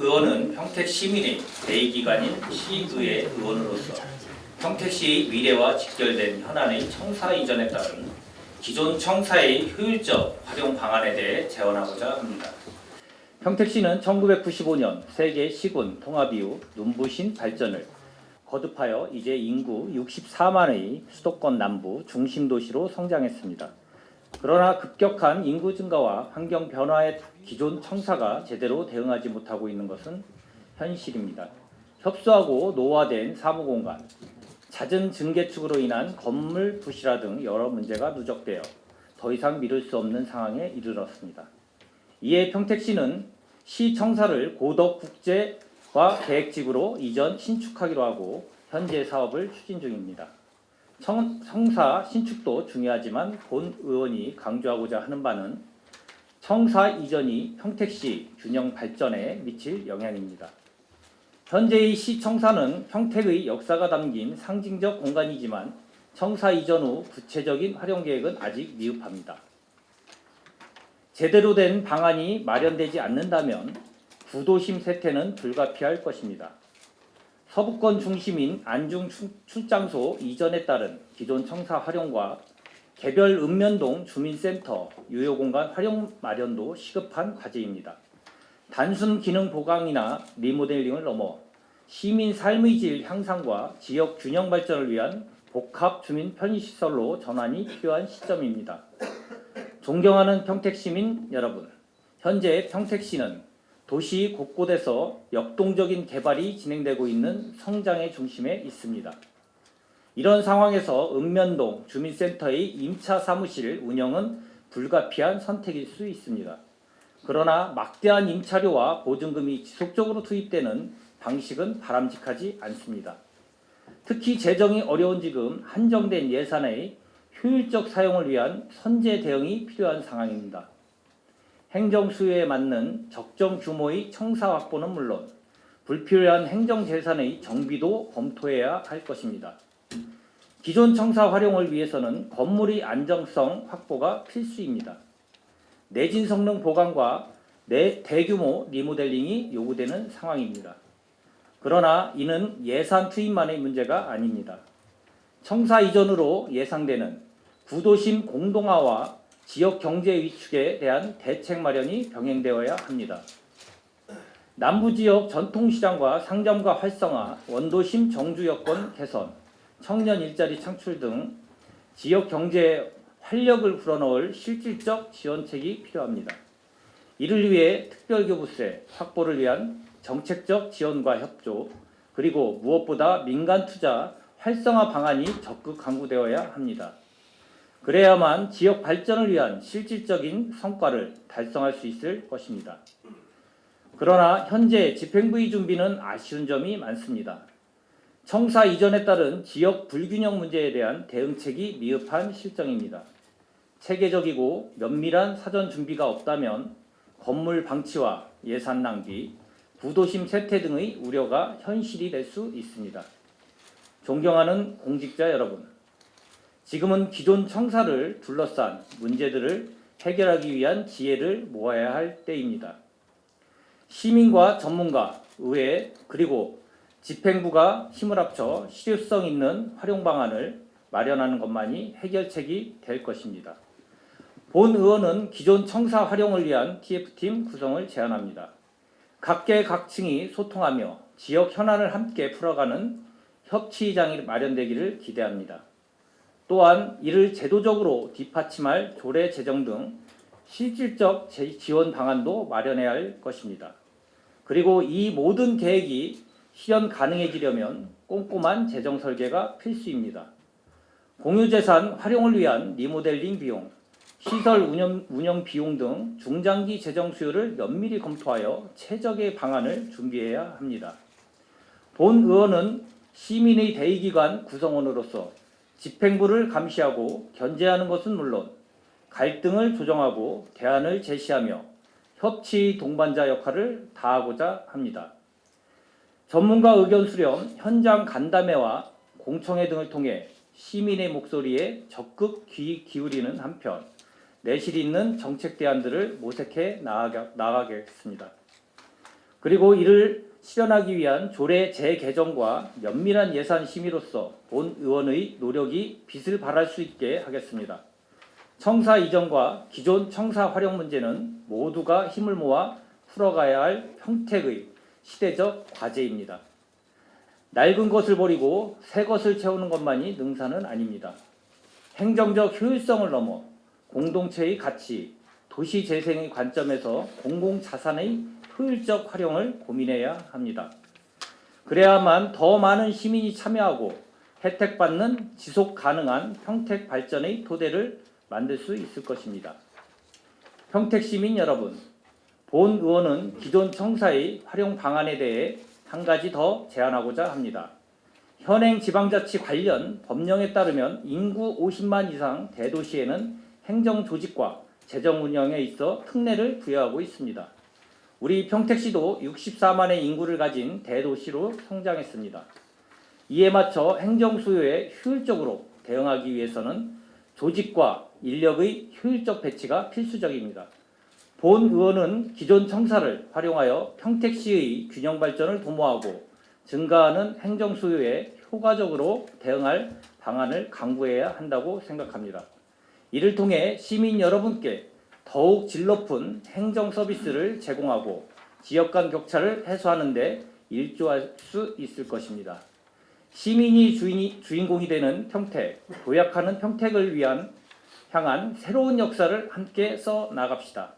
의원은 평택 시민의 대의기관인 시의회 의원으로서 평택시의 미래와 직결된 현안의 청사 이전에 따른 기존 청사의 효율적 활용 방안에 대해 제언하고자 합니다. 평택시는 1995년 세계 시군 통합 이후 눈부신 발전을 거듭하여 이제 인구 64만의 수도권 남부 중심 도시로 성장했습니다. 그러나 급격한 인구 증가와 환경 변화에 기존 청사가 제대로 대응하지 못하고 있는 것은 현실입니다. 협소하고 노화된 사무공간, 잦은 증개축으로 인한 건물 부실화 등 여러 문제가 누적되어 더 이상 미룰 수 없는 상황에 이르렀습니다. 이에 평택시는 시청사를 고덕 국제화 계획지구로 이전 신축하기로 하고 현재 사업을 추진 중입니다. 청사 신축도 중요하지만 본 의원이 강조하고자 하는 바는 청사 이전이 평택시 균형 발전에 미칠 영향입니다. 현재의 시청사는 평택의 역사가 담긴 상징적 공간이지만 청사 이전 후 구체적인 활용 계획은 아직 미흡합니다. 제대로 된 방안이 마련되지 않는다면 구도심 쇠퇴는 불가피할 것입니다. 서부권 중심인 안중 출장소 이전에 따른 기존 청사 활용과 개별 읍면동 주민센터 유효공간 활용 마련도 시급한 과제입니다. 단순 기능 보강이나 리모델링을 넘어 시민 삶의 질 향상과 지역 균형 발전을 위한 복합 주민 편의시설로 전환이 필요한 시점입니다. 존경하는 평택시민 여러분, 현재 평택시는 도시 곳곳에서 역동적인 개발이 진행되고 있는 성장의 중심에 있습니다. 이런 상황에서 읍면동 주민센터의 임차 사무실 운영은 불가피한 선택일 수 있습니다. 그러나 막대한 임차료와 보증금이 지속적으로 투입되는 방식은 바람직하지 않습니다. 특히 재정이 어려운 지금 한정된 예산의 효율적 사용을 위한 선제 대응이 필요한 상황입니다. 행정 수요에 맞는 적정 규모의 청사 확보는 물론 불필요한 행정 재산의 정비도 검토해야 할 것입니다. 기존 청사 활용을 위해서는 건물의 안정성 확보가 필수입니다. 내진 성능 보강과 대규모 리모델링이 요구되는 상황입니다. 그러나 이는 예산 투입만의 문제가 아닙니다. 청사 이전으로 예상되는 구도심 공동화와 지역 경제 위축에 대한 대책 마련이 병행되어야 합니다. 남부지역 전통시장과 상점가 활성화, 원도심 정주 여건 개선, 청년 일자리 창출 등 지역 경제에 활력을 불어넣을 실질적 지원책이 필요합니다. 이를 위해 특별교부세 확보를 위한 정책적 지원과 협조, 그리고 무엇보다 민간 투자 활성화 방안이 적극 강구되어야 합니다. 그래야만 지역 발전을 위한 실질적인 성과를 달성할 수 있을 것입니다. 그러나 현재 집행부의 준비는 아쉬운 점이 많습니다. 청사 이전에 따른 지역 불균형 문제에 대한 대응책이 미흡한 실정입니다. 체계적이고 면밀한 사전 준비가 없다면 건물 방치와 예산 낭비, 구도심 쇠퇴 등의 우려가 현실이 될 수 있습니다. 존경하는 공직자 여러분, 지금은 기존 청사를 둘러싼 문제들을 해결하기 위한 지혜를 모아야 할 때입니다. 시민과 전문가, 의회, 그리고 집행부가 힘을 합쳐 실효성 있는 활용 방안을 마련하는 것만이 해결책이 될 것입니다. 본 의원은 기존 청사 활용을 위한 TF팀 구성을 제안합니다. 각계각층이 소통하며 지역 현안을 함께 풀어가는 협치의장이 마련되기를 기대합니다. 또한 이를 제도적으로 뒷받침할 조례 제정 등 실질적 지원 방안도 마련해야 할 것입니다. 그리고 이 모든 계획이 실현 가능해지려면 꼼꼼한 재정 설계가 필수입니다. 공유재산 활용을 위한 리모델링 비용, 시설 운영 비용 등 중장기 재정 수요를 면밀히 검토하여 최적의 방안을 준비해야 합니다. 본 의원은 시민의 대의기관 구성원으로서 집행부를 감시하고 견제하는 것은 물론 갈등을 조정하고 대안을 제시하며 협치 동반자 역할을 다하고자 합니다. 전문가 의견 수렴, 현장 간담회와 공청회 등을 통해 시민의 목소리에 적극 귀 기울이는 한편 내실 있는 정책 대안들을 모색해 나가겠습니다. 그리고 이를 실현하기 위한 조례 재개정과 면밀한 예산 심의로서 본 의원의 노력이 빛을 발할 수 있게 하겠습니다. 청사 이전과 기존 청사 활용 문제는 모두가 힘을 모아 풀어가야 할 평택의 시대적 과제입니다. 낡은 것을 버리고 새 것을 채우는 것만이 능사는 아닙니다. 행정적 효율성을 넘어 공동체의 가치, 도시 재생의 관점에서 공공자산의 효율적 활용을 고민해야 합니다. 그래야만 더 많은 시민이 참여하고 혜택받는 지속 가능한 평택 발전의 토대를 만들 수 있을 것입니다. 평택 시민 여러분, 본 의원은 기존 청사의 활용 방안에 대해 한 가지 더 제안하고자 합니다. 현행 지방자치 관련 법령에 따르면 인구 50만 이상 대도시에는 행정 조직과 재정 운영에 있어 특례를 부여하고 있습니다. 우리 평택시도 64만의 인구를 가진 대도시로 성장했습니다. 이에 맞춰 행정 수요에 효율적으로 대응하기 위해서는 조직과 인력의 효율적 배치가 필수적입니다. 본 의원은 기존 청사를 활용하여 평택시의 균형 발전을 도모하고 증가하는 행정 수요에 효과적으로 대응할 방안을 강구해야 한다고 생각합니다. 이를 통해 시민 여러분께 더욱 질 높은 행정 서비스를 제공하고 지역 간 격차를 해소하는 데 일조할 수 있을 것입니다. 시민이 주인공이 되는 평택, 도약하는 평택을 향한 새로운 역사를 함께 써 나갑시다.